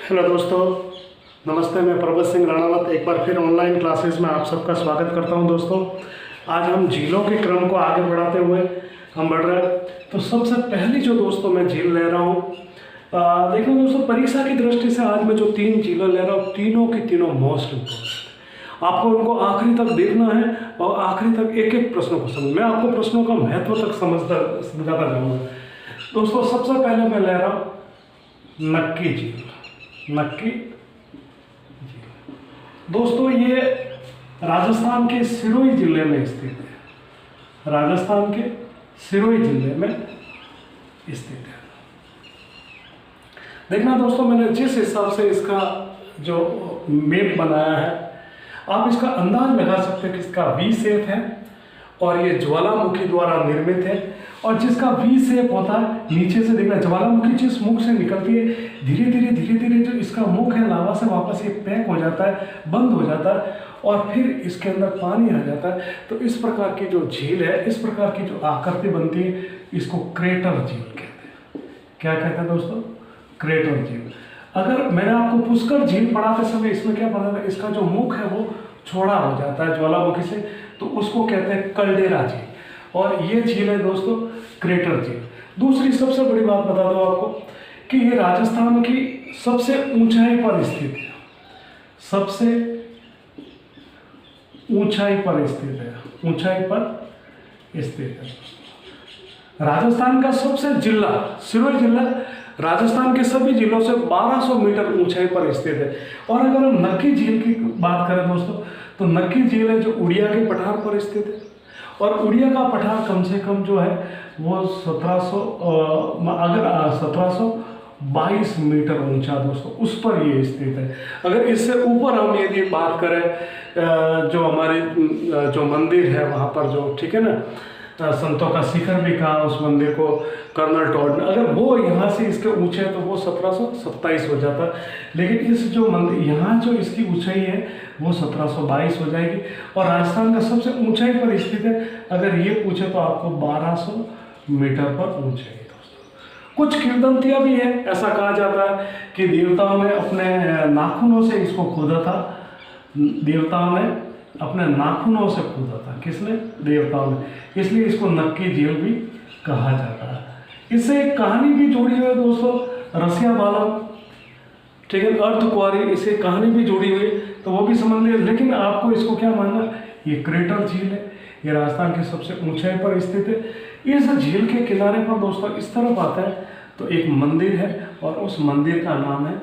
Hello दोस्तों, नमस्ते। मैं प्रभत सिंह राणावत एक बार फिर ऑनलाइन क्लासेस में आप सबका स्वागत करता हूं। दोस्तों, आज हम झीलों के क्रम को आगे बढ़ाते हुए हम बढ़ रहे हैं। तो सबसे पहली जो दोस्तों मैं झील ले रहा हूं, देखो दोस्तों, परीक्षा की दृष्टि से आज मैं जो 3 झीलें ले रहा हूँ, तीनों की तीनों मोस्ट इम्पोर्टेंट। आपको उनको आखिरी तक देखना है और आखिरी तक एक एक प्रश्नों को समझ, मैं आपको प्रश्नों का महत्व तक समझाता जाऊँगा। दोस्तों, सबसे पहले मैं ले रहा हूँ नक्की झील। नक्की झील दोस्तों, ये राजस्थान के सिरोही जिले में स्थित है। राजस्थान के सिरोही जिले में स्थित है। देखना दोस्तों, मैंने जिस हिसाब से इसका जो मैप बनाया है, आप इसका अंदाज लगा सकते हैं कि इसका वी शेप है और ये ज्वालामुखी द्वारा निर्मित है। और जिसका वी शेप होता है, नीचे से देखना, ज्वालामुखी जिस मुख से निकलती है, धीरे धीरे जो इसका मुख है लावा से वापस ये पैक हो जाता है, बंद हो जाता है और फिर इसके अंदर पानी आ जाता है। तो इस प्रकार की जो झील है, इस प्रकार की जो आकृति बनती है, इसको क्रेटर झील कहते हैं। क्या कहते हैं दोस्तों? क्रेटर झील। अगर मैंने आपको पुष्कर झील पढ़ाते समय इसमें क्या पढ़ा था, इसका जो मुख है वो छोड़ा हो जाता है ज्वालामुखी से, तो उसको कहते हैं कल्डेरा झील। और ये झील है दोस्तों क्रेटर झील। दूसरी सबसे बड़ी बात बता दो आपको कि ये राजस्थान की सबसे ऊंचाई पर स्थित है। सबसे ऊंचाई पर स्थित है। ऊंचाई पर स्थित है। राजस्थान का सबसे जिला, सिरोही जिला राजस्थान के सभी जिलों से 1200 मीटर ऊंचाई पर स्थित है। और अगर हम नक्की झील की बात करें दोस्तों, तो नक्की झील है जो उड़िया के पठार पर स्थित है। और उड़िया का पठार कम से कम जो है वो 1722 मीटर ऊंचा दोस्तों, उस पर ये स्थित है। अगर इससे ऊपर हम यदि बात करें, जो हमारे जो मंदिर है वहाँ पर जो, ठीक है ना, संतों का शिखर भी कहा उस मंदिर को कर्नल टॉड ने, अगर वो यहाँ से इसके ऊंचे है तो वो 1727 हो जाता। लेकिन इस जो मंदिर यहाँ जो इसकी ऊंचाई है वो 1722 हो जाएगी। और राजस्थान का सबसे ऊंचाई पर स्थित है। अगर ये पूछे तो आपको 1200 मीटर पर ऊंचाई। दोस्तों, कुछ किंवदंतियाँ भी है। ऐसा कहा जाता है कि देवताओं ने अपने नाखूनों से इसको खोदा था। देवताओं ने अपने नाखूनों से खोदा था। किसने? देवताओं ने। इसलिए इसको नक्की झील भी कहा जाता है। इससे एक कहानी भी जुड़ी हुई है दोस्तों, रसिया बालम, ठीक है, अर्धकुंवारी, इसे कहानी भी जुड़ी हुई है, तो वो भी समझ लिया। लेकिन आपको इसको क्या मानना, ये क्रेटर झील है, ये राजस्थान की सबसे ऊंचाई पर स्थित है। इस झील के किनारे पर दोस्तों इस तरफ आता है तो एक मंदिर है और उस मंदिर का नाम है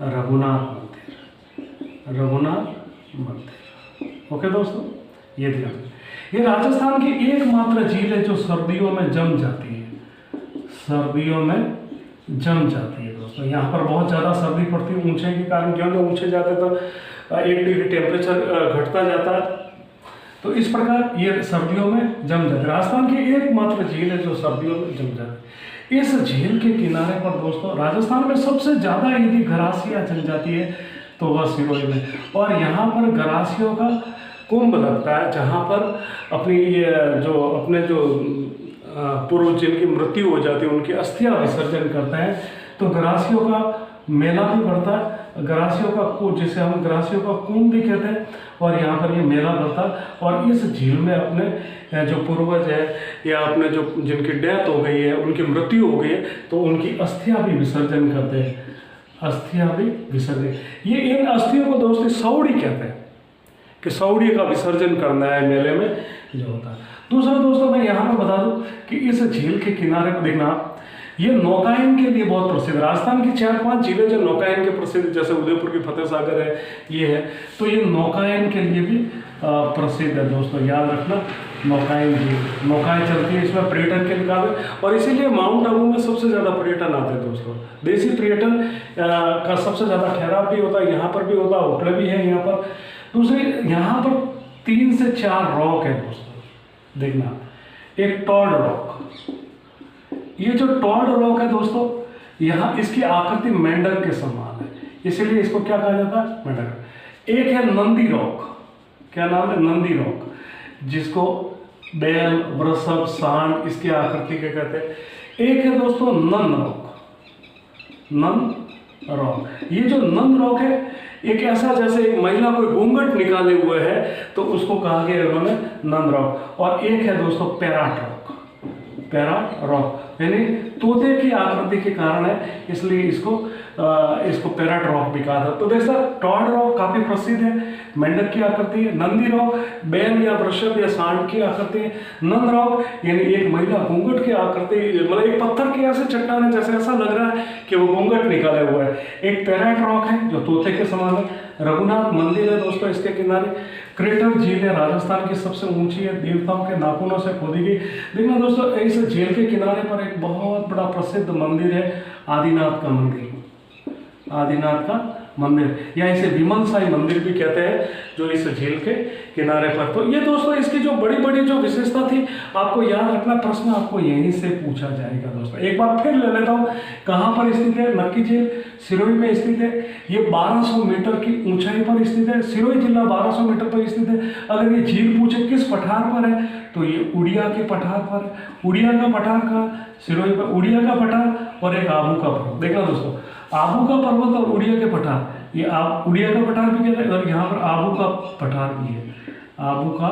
रघुनाथ मंदिर। रघुनाथ मंदिर। ओके दोस्तों, ये ध्यान। ये राजस्थान की एकमात्र झील है जो सर्दियों में जम जाती है। सर्दियों में जम जाती है दोस्तों। यहाँ पर बहुत ज़्यादा सर्दी पड़ती है ऊंचाई के कारण। क्योंकि ऊंचे जाते तो 1 डिग्री टेम्परेचर घटता जाता है। तो इस प्रकार ये सर्दियों में जम जाती है। राजस्थान की एकमात्र झील है जो सर्दियों में जम जाती है। इस झील के किनारे पर दोस्तों राजस्थान में सबसे ज़्यादा यदि गरासिया जम जाती है तो वह सिरोही में। और यहाँ पर गरासियों का कुंभ लगता है, जहाँ पर अपनी ये जो अपने जो पूर्व जिनकी मृत्यु हो जाती है उनकी अस्थियां विसर्जन करते हैं। तो गरासियों का मेला भी बढ़ता है। गरासियों का कुंभ, जिसे हम गरासियों का कुंभ भी कहते हैं, और यहाँ पर ये मेला बढ़ता है। और इस झील में अपने जो पूर्वज है या अपने जो जिनकी डेथ हो गई है, उनकी मृत्यु हो गई है, तो उनकी अस्थियां भी विसर्जन करते हैं। अस्थियां भी विसर्जन, ये इन अस्थियों को दोस्तों सौड़ी कहते हैं कि सौड़ी का विसर्जन करना है मेले में जो होता है। दूसरा दोस्तों मैं यहाँ पर बता दूं कि इस झील के किनारे पर देखना, ये नौकायन के लिए बहुत प्रसिद्ध। राजस्थान की 4-5 झीलें जो नौकायन के प्रसिद्ध, जैसे उदयपुर की फतेह सागर है, ये है, तो ये नौकायन के लिए भी प्रसिद्ध है दोस्तों। याद रखना, नौकायन झील, नौकाएं चलती है इसमें पर्यटन के निकाल। और इसीलिए माउंट आबू में सबसे ज़्यादा पर्यटन आते हैं दोस्तों। देशी पर्यटन का सबसे ज़्यादा ठहराव भी होता है, यहाँ पर भी होता है, होटलें भी है यहाँ पर। दूसरी, यहाँ पर 3 से 4 रॉक है दोस्तों। देखना, एक टॉड रॉक, ये जो टॉड रॉक है दोस्तों, यहाँ इसकी आकृति मेंढक के समान है, इसीलिए इसको क्या कहा जाता है? मेंढक। एक है नंदी रॉक। क्या नाम है? नंदी रॉक, जिसको बैल, वृषभ, सांड इसकी आकृति के कहते हैं। एक है दोस्तों नन रॉक। None rock. ये जो नंद रॉक है एक ऐसा जैसे एक महिला कोई घूंघट निकाले हुए है तो उसको कहा गया इन्होंने नंद रॉक। और एक है दोस्तों पैराट रॉक, पैराट रॉक यानी तोते की आकृति के कारण है इसलिए इसको पैराट रॉक भी कहा था। तो देखो टॉड रॉक काफी प्रसिद्ध है, मेंढक की आकृति है। नंदी रॉक बैल या वृषभ या सांड की आकृति है। नंद रॉक यानी एक महिला घूंघट की आकृति, मतलब एक पत्थर की ऐसे चट्टान है जैसे ऐसा लग रहा है कि वो घूंघट निकाले हुआ है। एक पैराट रॉक है जो तोते के समान है। रघुनाथ मंदिर है दोस्तों इसके किनारे। क्रेटर झील है, राजस्थान की सबसे ऊंची है, देवताओं के नाखूनों से खोदी गई। देखना दोस्तों इस झील के किनारे पर एक बहुत बड़ा प्रसिद्ध मंदिर है, आदिनाथ का मंदिर, आदिनाथ का मंदिर या इसे विमल साई मंदिर भी कहते हैं जो इस झील के किनारे पर। तो ये दोस्तों इसकी जो बड़ी बड़ी जो विशेषता थी आपको याद रखना, प्रश्न आपको यहीं से पूछा जाएगा दोस्तों। एक बार फिर ले लेता हूँ, कहाँ पर स्थित है नक्की झील? सिरोही में स्थित है। ये 1200 मीटर की ऊंचाई पर स्थित है। सिरोही जिला 1200 मीटर पर स्थित है। अगर ये झील पूछे किस पठार पर है तो ये उड़िया के पठार पर है। उड़िया का पठार कहाँ? सिरोही पर उड़िया का पठार और एक आबू का पर्वत। देखना दोस्तों आबू का पर्वत और उड़िया के पठार, ये उड़िया का पठार भी कहते हैं और यहाँ पर आबू का पठार भी है, आबू का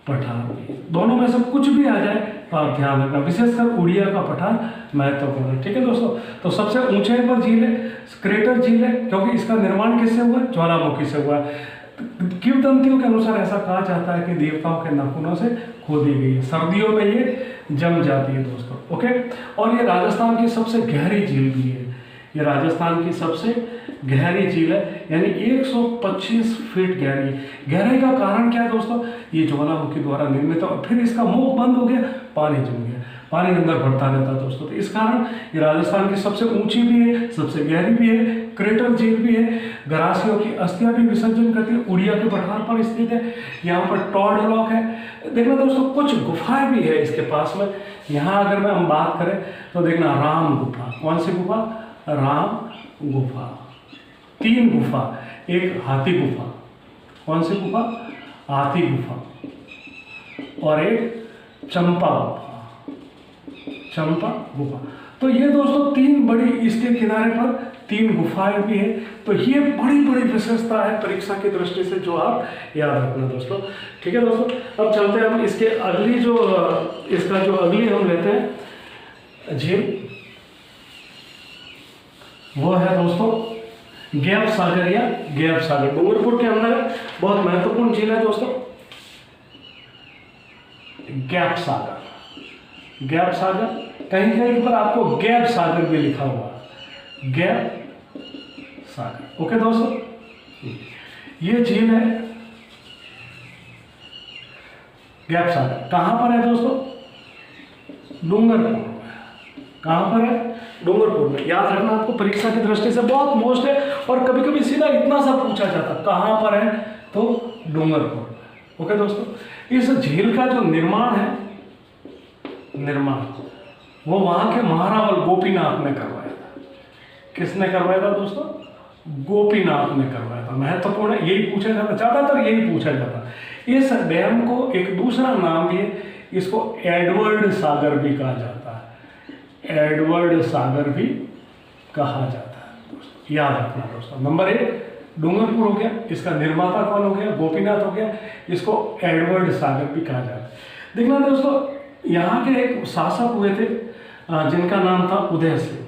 पठार भी है। दोनों में से कुछ भी आ जाए तो आप ध्यान रखना, विशेषकर उड़िया का पठार महत्वपूर्ण है। ठीक है दोस्तों, तो सबसे ऊंचाई पर झील है, क्रेटर झील है क्योंकि इसका निर्माण किससे हुआ है? ज्वालामुखी से हुआ है। किंवदंतियों के अनुसार ऐसा कहा जाता है कि देवताओं के नाखूनों से खोदी गई है। सर्दियों में ये जम जाती है दोस्तों। ओके, और ये राजस्थान की सबसे गहरी झील भी है। ये राजस्थान की सबसे गहरी झील है यानी 125 फीट गहरी है। गहराई का कारण क्या है दोस्तों? ये ज्वालामुखी द्वारा निर्मित है और फिर इसका मुख बंद हो गया, पानी जम गया, पानी अंदर बढ़ता रहता है दोस्तों। तो इस कारण ये राजस्थान की सबसे ऊंची भी है, सबसे गहरी भी है, क्रेटर झील भी है। गरासियों की अस्थियां भी विसर्जन करती है, उड़िया के पठार पर स्थित है। यहाँ पर टॉड रॉक है। देखना दोस्तों कुछ गुफाएं भी है इसके पास में। यहाँ अगर हम बात करें तो देखना राम गुफा, कौन सी गुफा? राम गुफा। 3 गुफा, एक हाथी गुफा, कौन सी गुफा? हाथी गुफा, और एक चंपा गुफा, चंपा गुफा। तो ये दोस्तों 3 बड़ी, इसके किनारे पर 3 गुफाएं भी है। तो ये बड़ी बड़ी विशेषता है परीक्षा की दृष्टि से जो आप याद रखना दोस्तों। ठीक है दोस्तों, अब चलते हैं हम इसके अगली जो इसका जो अगली हम लेते हैं झील, वो है दोस्तों गैप सागर या गैप सागर। डूंगरपुर के अंदर बहुत महत्वपूर्ण झील है दोस्तों गैप सागर। गैप सागर कहीं कहीं पर आपको गैप सागर भी लिखा हुआ, गैप सागर। ओके दोस्तों, ये झील है गैप सागर। कहां पर है दोस्तों? डूंगरपुर। कहां पर है? डूंगरपुर में। याद रखना आपको परीक्षा की दृष्टि से बहुत मोस्ट है और कभी कभी सीधा इतना सा पूछा जाता कहां पर है तो डूंगरपुर। ओके दोस्तों, इस झील का जो निर्माण है, निर्माण वो वहां के महारावल गोपीनाथ ने करवाया था। किसने करवाया था दोस्तों? गोपीनाथ ने करवाया था। महत्वपूर्ण है, यही पूछा जाता, ज्यादातर यही पूछा जाता। इस डैम को एक दूसरा नाम भी है, इसको एडवर्ड सागर भी कहा जाता है, एडवर्ड सागर भी कहा जाता है दोस्तों। याद रखना दोस्तों। नंबर 1 डूंगरपुर हो गया, इसका निर्माता कौन हो गया? गोपीनाथ हो गया। इसको एडवर्ड सागर भी कहा जाता है। देखना दोस्तों, यहाँ के एक शासक हुए थे जिनका नाम था उदय सिंह।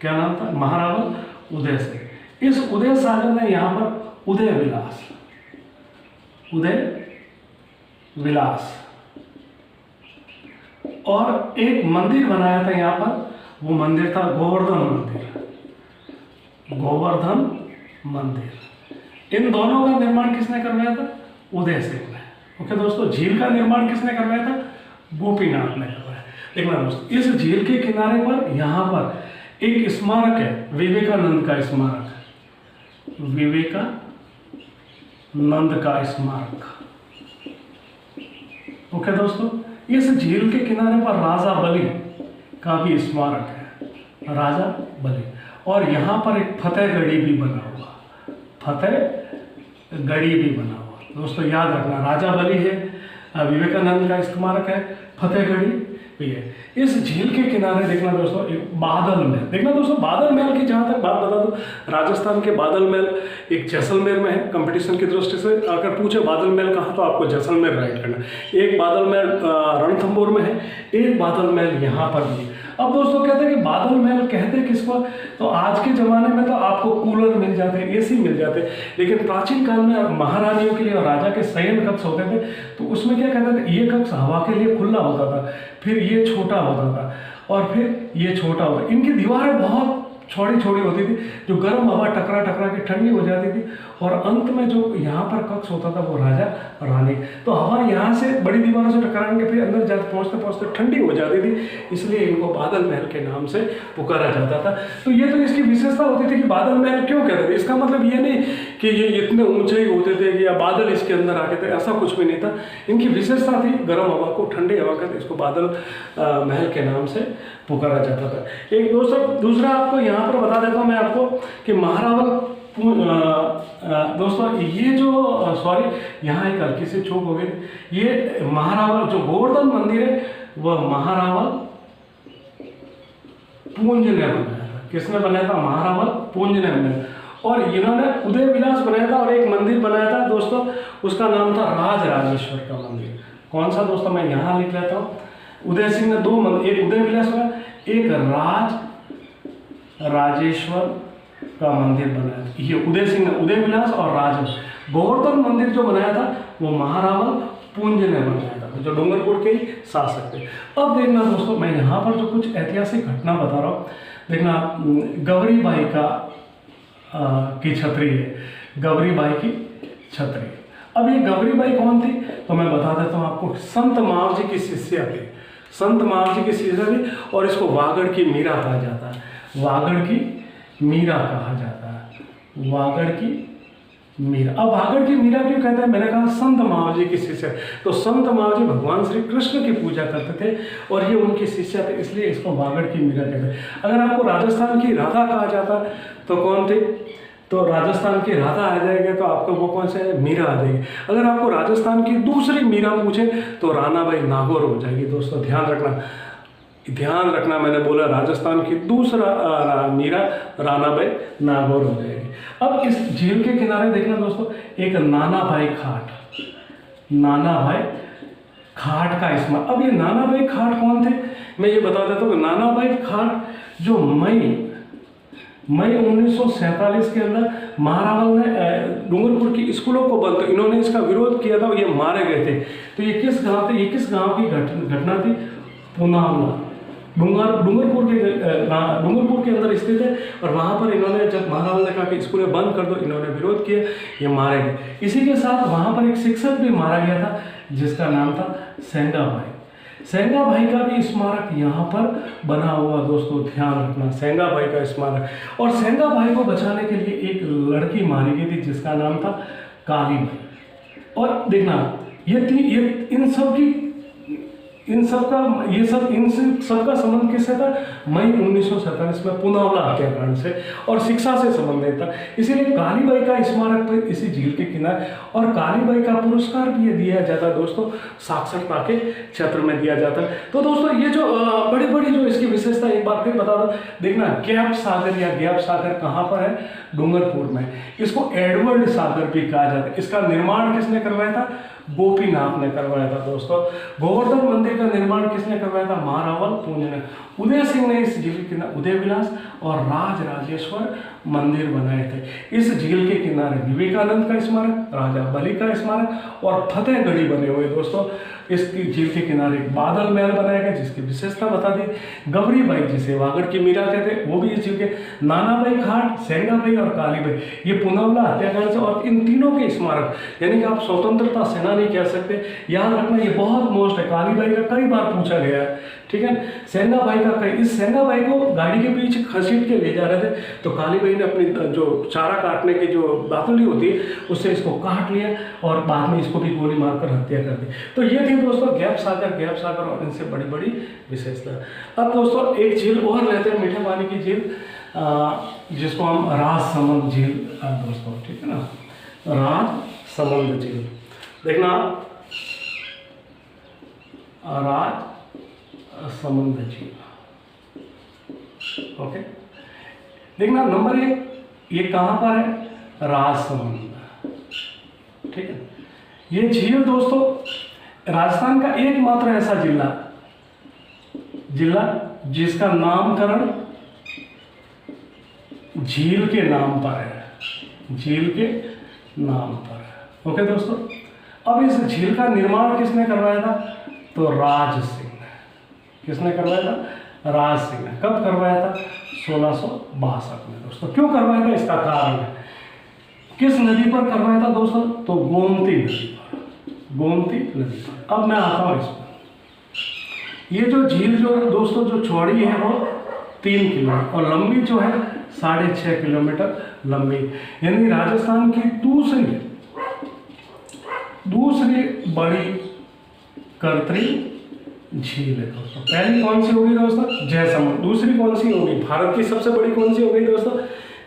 क्या नाम था? महारावल उदय सिंह। इस उदय सागर ने यहाँ पर उदय विलास, उदय विलास और एक मंदिर बनाया था यहाँ पर। वो मंदिर था गोवर्धन मंदिर, गोवर्धन मंदिर। इन दोनों का निर्माण किसने करवाया था? उदय सिंह ने। ओके दोस्तों, झील का निर्माण किसने करवाया था? गोपीनाथ ने करवाया। देखना दोस्तों, इस झील के किनारे पर यहाँ पर एक स्मारक है, विवेकानंद का स्मारक, विवेकानंद का स्मारक। ओके दोस्तों, इस झील के किनारे पर राजा बलि का भी स्मारक है, राजा बलि। और यहाँ पर एक फतेहगढ़ी भी बना हुआ, फतेहगढ़ी भी बना हुआ। दोस्तों याद रखना, राजा बलि है, विवेकानंद का स्मारक है, फतेहगढ़ी भी है। इस झील के किनारे देखना दोस्तों एक बादल महल, देखना दोस्तों बादल महल की जहाँ तक बात बता दूँ, राजस्थान के बादल महल एक जैसलमेर में है। कंपटीशन की दृष्टि से अगर पूछे बादल महल कहाँ, तो आपको जैसलमेर राइट करना। एक बादल महल रणथंभौर में है, एक बादल महल यहाँ पर भी है। अब दोस्तों कहते हैं कि बादल महल कहते किसको, तो आज के ज़माने में तो आपको कूलर मिल जाते हैं, एसी मिल जाते हैं, लेकिन प्राचीन काल में महारानियों के लिए और राजा के शयन कक्ष होते थे, तो उसमें क्या कहते थे, ये कक्ष हवा के लिए खुला होता था, फिर ये छोटा होता था और फिर ये छोटा होता। इनकी दीवारें बहुत छोटी छोटी होती थी, जो गर्म हवा टकरा टकरा के ठंडी हो जाती थी, और अंत में जो यहाँ पर कक्ष होता था वो राजा रानी। तो हवा यहाँ से बड़ी दीवारों से टकराने के फिर अंदर जाते पहुँचते पहुँचते ठंडी हो जाती थी, इसलिए इनको बादल महल के नाम से पुकारा जाता था। तो ये तो इसकी विशेषता होती थी कि बादल महल क्यों कहते थे। इसका मतलब ये नहीं कि ये इतने ऊंचे ही होते थे कि या बादल इसके अंदर आके थे, ऐसा कुछ भी नहीं था। इनकी विशेषता थी गर्म हवा को ठंडी हवा कहते, इसको बादल महल के नाम से पुकारा जाता था। एक दोस्तों दूसरा आपको यहाँ पर बता देता हूँ मैं आपको कि महारावल दोस्तों ये जो सॉरी यहाँ एक हल्की सी चूक हो गई, ये महारावल जो गोवर्धन मंदिर है वह महारावल पूंज ने बनाया था। किसने बनाया था, महारावल पूंज ने बनाया, और इन्होंने उदय विलास बनाया था और एक मंदिर बनाया था दोस्तों, उसका नाम था राज राजेश्वर का मंदिर। कौन सा दोस्तों, मैं यहाँ लिख लेता हूँ। उदय सिंह ने दो मंदिर, एक उदय विलास बनाया, एक राज राजेश्वर का मंदिर बनाया था। ये उदय सिंह ने उदय विलास और राज गोवर्धन मंदिर जो बनाया था वो महारावल पूंज ने बनाया था, जो डूंगरपुर के ही शासक थे। अब देखना दोस्तों मैं यहाँ पर जो कुछ ऐतिहासिक घटना बता रहा हूँ, देखना गौरी बाई का की छतरी है, गौरी बाई की छतरी। अब ये गौरी बाई कौन थी, तो मैं बता देता हूँ आपको। संत माव जी की शिष्या थी, संत माव जी की शिष्या थी, और इसको वागड़ की मीरा कहा जाता है, वागड़ की मीरा कहा जाता है, वागड़ की मीरा। अब वागड़ की मीरा क्यों कहते हैं, मैंने कहा संत माव जी की शिष्या, तो संत माव जी भगवान श्री कृष्ण की पूजा करते थे और ये उनकी शिष्या थे, इसलिए इसको वागड़ की मीरा कहते हैं। अगर आपको राजस्थान की राधा कहा जाता तो कौन थी, तो राजस्थान की राधा आ जाएगी, तो आपको वो कौन सा है, मीरा आ जाएगी। अगर आपको राजस्थान की दूसरी मीरा पूछे तो रानाबाई नागौर हो जाएगी। दोस्तों ध्यान रखना मैंने बोला राजस्थान की दूसरा मीरा रानाबाई नागौर हो जाएगी। अब इस झील के किनारे देखना दोस्तों एक नानाभाई खाट, नानाभाई खाट का इसमें। अब ये नानाभाई खाट कौन थे, मैं ये बता देता हूँ। नानाभाई खाट जो मई 1947 के अंदर महारावल ने डूंगरपुर की स्कूलों को बंद, इन्होंने इसका विरोध किया था, ये मारे गए थे। तो ये किस गांव थे, ये किस गांव की घटना थी, पुनावला, डूंगरपुर के अंदर स्थित है। और वहाँ पर इन्होंने जब महारावल ने कहा कि स्कूलें बंद कर दो, इन्होंने विरोध किया, ये मारे गए। इसी के साथ वहाँ पर एक शिक्षक भी मारा गया था जिसका नाम था सेंगा भाई। सेंगा भाई का भी स्मारक यहाँ पर बना हुआ दोस्तों, ध्यान रखना सेंगा भाई का स्मारक। और सेंगा भाई को बचाने के लिए एक लड़की मारी गई थी जिसका नाम था काली भाई। और देखना ये इन सबका संबंध किससे था, मई 1947 में पुनावला हत्याकांड से और शिक्षा से संबंधित था। इसीलिए कालीबाई का स्मारक तो इसी झील के किनारे, और कालीबाई का पुरस्कार भी दिया जाता है दोस्तों, साक्षरता के क्षेत्र में दिया जाता है। तो दोस्तों ये जो बड़ी बड़ी जो इसकी विशेषता एक बार फिर बता दो, देखना गैप सागर या गैप सागर कहाँ पर है, डूंगरपुर में। इसको एडवर्ड सागर भी कहा जाता है। इसका निर्माण किसने करवाया था, गोपीनाथ ने करवाया था दोस्तों। गोवर्धन मंदिर का निर्माण किसने करवाया था, महारावल पूंज ने। उदय सिंह ने इस झील के किनारे उदय विलास और राज राजेश्वर मंदिर बनाए थे। इस झील के किनारे विवेकानंद का स्मारक, राजा बली का स्मारक और फतेहगढ़ी बने हुए दोस्तों। इस झील के किनारे बादल महल बनाया गया जिसकी विशेषता बता दी। गौरी बाई जिसे वागड़ की मीरा कहते वो भी इस झील के। नानाबाई खाट, सेंगाबाई और कालीबाई ये पुनावला हत्याकांड से, और इन तीनों के स्मारक, यानी कि आप स्वतंत्रता सेनानी कह सकते। याद रखना ये बहुत मोस्ट है, कालीबाई का कई बार पूछा गया है, ठीक है। सेंगाबाई का कई, इस सेंगाबाई को गाड़ी के पीछे खसीट के ले जा रहे थे, तो कालीबाई ने अपनी जो चारा काटने की जो दातुली होती है उससे इसको काट लिया और बाद में इसको भी गोली मारकर हत्या कर दी। तो ये थी दोस्तों गैप सागर और इनसे बड़ी बड़ी विशेषता। अब दोस्तों एक झील और लेते हैं, मीठे पानी की झील, जिसको हम राजसमंद झील दोस्तों, ठीक है ना, राजसमंद झील। देखना समंद झील। ओके, देखना नंबर 1, ये कहाँ पर है? राजसमंद। ठीक है, ये झील दोस्तों राजस्थान का एकमात्र ऐसा जिला जिसका नामकरण झील के नाम पर है, झील के नाम पर है। ओके दोस्तों, अब इस झील का निर्माण किसने करवाया था? तो राज सिंह ने। किसने करवाया था? राज सिंह ने। कब करवाया था? 1662 में दोस्तों। क्यों करवाया था? इसका कारण है। किस नदी पर करवाया था दोस्तों? तो गोमती नदी पर, गोमती नदी पर। अब मैं आता हूँ इस पर। ये जो झील जो दोस्तों जो चौड़ी है वो 3 किलोमीटर और लंबी जो है 6.5 किलोमीटर लंबी, यानी राजस्थान की दूसरी बड़ी कृत्रिम झील है दोस्तों। पहली कौन सी होगी दोस्तों? जयसमंद। दूसरी कौन सी होगी? भारत की सबसे बड़ी कौन सी होगी दोस्तों?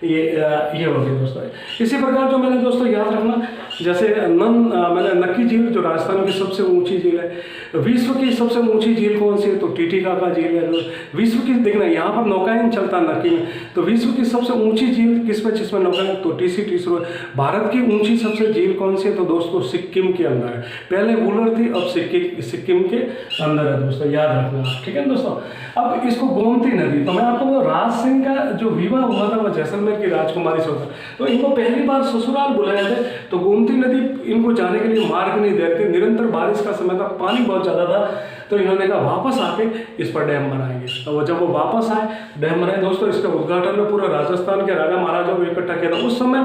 ये होगी दोस्तों। इसी प्रकार जो मैंने दोस्तों याद रखना, जैसे मैंने नक्की झील जो राजस्थान की सबसे ऊंची झील है। विश्व की सबसे ऊंची झील कौन सी है? तो टीटीका का झील है। विश्व की देखना यहाँ पर नौकायन चलता नक्की में, तो विश्व की सबसे ऊंची झील किस में जिसमें नौकायन? तो टीसी भारत की ऊंची सबसे झील कौन सी है? तो दोस्तों सिक्किम के अंदर है। पहले वुलर थी, अब सिक्किम के अंदर है दोस्तों, याद रखना। ठीक है दोस्तों, अब इसको गोमती नदी, तो मैं आपको राज सिंह का जो विवाह हुआ था वो जैसलमेर की राजकुमारी से होता, तो इनको पहली बार ससुराल बुलाया था। तो गोमती नदी इनको जाने के लिए मार्ग नहीं दे रही थी, निरंतर बारिश का समय था, पानी बहुत ज़्यादा था, तो इन्होंने कहा वापस आके इस पर डैम बनाएंगे। तो जब वो वापस आए, डैम बनाए दोस्तों, इसका उद्घाटन में पूरा राजस्थान के राजा महाराजाओं को इकट्ठा किया था। उस समय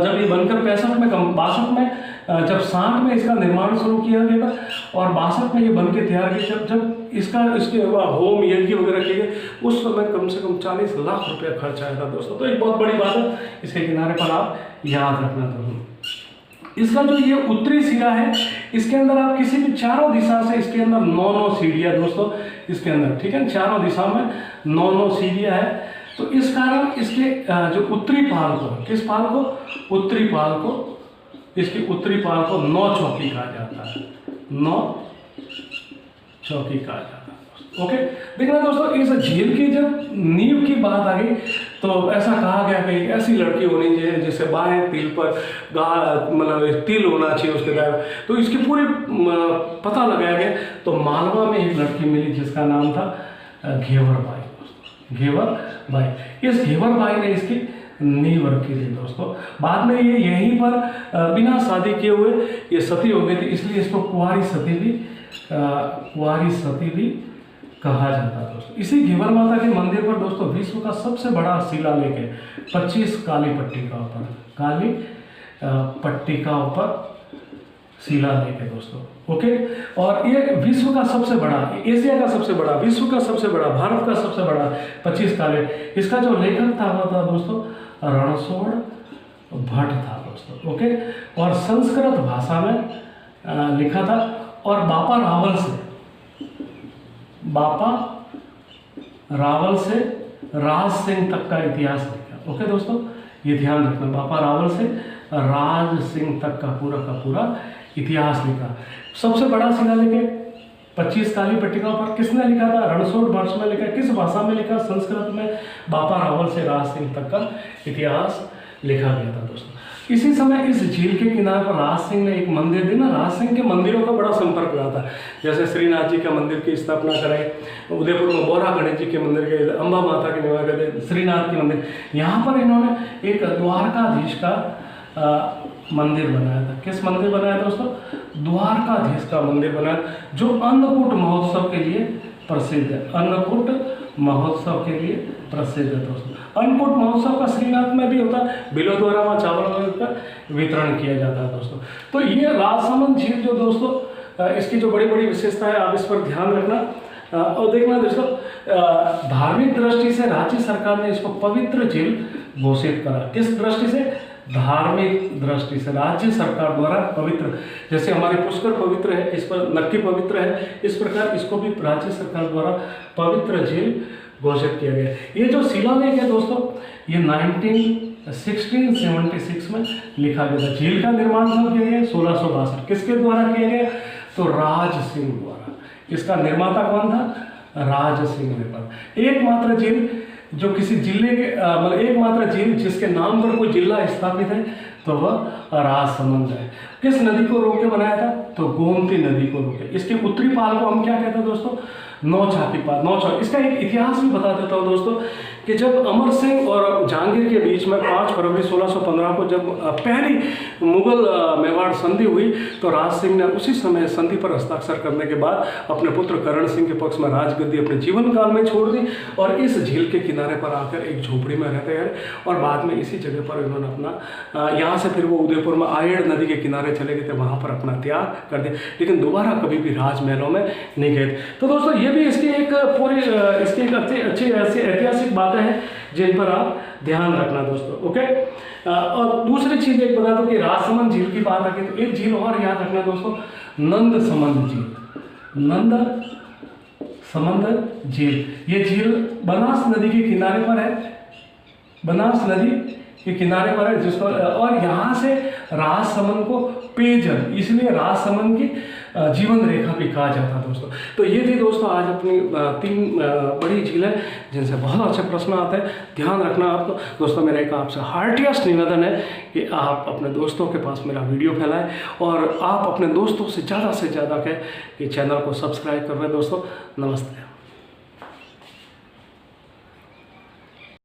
जब ये बनकर 62 में जब 60 में इसका निर्माण शुरू किया गया था और 62 में ये बन के तैयार किया। जब इसके होम यज्ञ वगैरह किए गए, उस समय कम से कम 40 लाख रुपया खर्च आया था दोस्तों। तो एक बहुत बड़ी बात है, इसके किनारे पर आप याद रखना दोस्तों। इसका जो ये उत्तरी सिरा है, इसके अंदर आप किसी भी चारों दिशा से इसके अंदर 9 सीढ़ियाँ दोस्तों इसके अंदर। ठीक है, चारों दिशा में 9 सीढ़ियाँ है। तो इस कारण इसके जो उत्तरी पाल को, किस पाल को? उत्तरी पाल को, इसकी उत्तरी पाल को 9 चौकी कहा जाता है, 9 चौकी कहा जाता है। ओके, देखना दोस्तों, इस झील की जब नींव की बात आ गई तो ऐसा कहा गया कि ऐसी लड़की होनी चाहिए जिससे बाएं तिल पर मतलब तिल होना चाहिए उसके दाएं। तो इसकी पूरी पता लगाया गया, तो मालवा में एक लड़की मिली जिसका नाम था घेवर बाई दोस्तों, घेवर बाई। इस घेवर बाई ने इसकी नींव रखी थी दोस्तों। बाद में ये यहीं पर बिना शादी किए हुए ये सती हो गई थी, इसलिए इसको कुंवारी सती भी कहा जाता है दोस्तों। इसी घेवर माता के मंदिर पर दोस्तों विश्व का सबसे बड़ा शिलालेख है, 25 काली पट्टिका ऊपर शिलालेख है दोस्तों। ओके, और ये विश्व का सबसे बड़ा, एशिया का सबसे बड़ा, विश्व का सबसे बड़ा, भारत का सबसे बड़ा 25 काले, इसका जो लेखक था वो था दोस्तों रणछोड़ भट्ट था दोस्तों। ओके, और संस्कृत भाषा में लिखा था, और बापा रावल से राज सिंह तक का इतिहास लिखा। ओके दोस्तों, ये ध्यान रखना, बापा रावल से राज सिंह तक का पूरा इतिहास लिखा। सबसे बड़ा शिलालेख है 25 काली पट्टिका पर। किसने लिखा था? रणछोड़ भट्ट ने लिखा। किस भाषा में लिखा? संस्कृत में। बापा रावल से राज सिंह तक का इतिहास लिखा गया था दोस्तों। इसी समय इस झील के किनारे पर राज सिंह ने एक मंदिर दी ना, राज सिंह के मंदिरों का बड़ा संपर्क रहा था। जैसे श्रीनाथ जी का मंदिर की स्थापना कराई, उदयपुर में बोरा गणेश जी के मंदिर के, अम्बा माता के निवास करते, श्रीनाथ के मंदिर। यहाँ पर इन्होंने एक द्वारकाधीश का मंदिर बनाया था। किस मंदिर बनाया दोस्तों? द्वारकाधीश का मंदिर बनाया, जो अन्नकूट महोत्सव के लिए प्रसिद्ध है। अन्नकूट महोत्सव के लिए प्रसिद्ध है दोस्तों। अन्नकूट महोत्सव का श्रीनाथ में भी होता है, बिलों द्वारा वहाँ चावल का वितरण किया जाता है दोस्तों। तो ये राजसमंद झील जो दोस्तों, इसकी जो बड़ी बड़ी विशेषता है, आप इस पर ध्यान रखना और देखना दोस्तों। धार्मिक दृष्टि से राज्य सरकार ने इसको पवित्र झील घोषित करा। किस दृष्टि से? धार्मिक दृष्टि से राज्य सरकार द्वारा पवित्र, जैसे हमारे पुष्कर पवित्र है, इस पर नक्की पवित्र है, इस प्रकार इसको भी राज्य सरकार द्वारा पवित्र झील घोषित किया गया। ये जो शिलालेख है दोस्तों, ये 1676 में लिखा गया था। झील का निर्माण कब किया गया? 1662। किसके द्वारा किया गया? तो राज सिंह द्वारा। इसका निर्माता कौन था? राज सिंह रिवर। एकमात्र झील जो किसी जिले के मतलब एकमात्र झील जिसके नाम पर कोई जिला स्थापित है तो वह राजसमंद है। किस नदी को रोक के बनाया था? तो गोमती नदी को रोके। इसके उत्तरी पाल को हम क्या कहते हैं दोस्तों? नौछाती पाल। नौछा इसका एक इतिहास भी बता देता हूँ दोस्तों कि जब अमर सिंह और जहांगीर के बीच में 5 फरवरी 1615 को जब पहली मुगल मेवाड़ संधि हुई तो राज सिंह ने उसी समय संधि पर हस्ताक्षर करने के बाद अपने पुत्र करण सिंह के पक्ष में राजगद्दी अपने जीवन काल में छोड़ दी और इस झील के किनारे पर आकर एक झोपड़ी में रहते हैं और बाद में इसी जगह पर इन्होंने अपना यहाँ से फिर वो उदयपुर में आयड़ नदी के किनारे चले गए थे, वहाँ पर अपना त्याग कर दिया, लेकिन दोबारा कभी भी राजमहलों में नहीं गए। तो दोस्तों ये भी इसकी एक पूरी इसकी एक अच्छी ऐसी ऐतिहासिक बातें हैं जिन पर आप ध्यान रखना दोस्तों। ओके, और दूसरी चीज़ एक बता दो कि राजसमंद झील की बात आती है तो एक झील और याद रखना दोस्तों, नंदसमंद झील। नंद समंद झील, ये झील बनास नदी के किनारे पर है, बनास नदी के किनारे पर है जिसको, और यहाँ से राजसमंद को पेयजल, इसलिए राजसमंद की जीवन रेखा भी कहा जाता है दोस्तों। तो ये थी दोस्तों आज अपनी 3 बड़ी झीलें जिनसे बहुत अच्छे प्रश्न आते हैं। ध्यान रखना आपको दोस्तों, मेरा एक आपसे हार्टिएस्ट निवेदन है कि आप अपने दोस्तों के पास मेरा वीडियो फैलाएं और आप अपने दोस्तों से ज़्यादा कहें कि चैनल को सब्सक्राइब करवाएं दोस्तों। नमस्ते।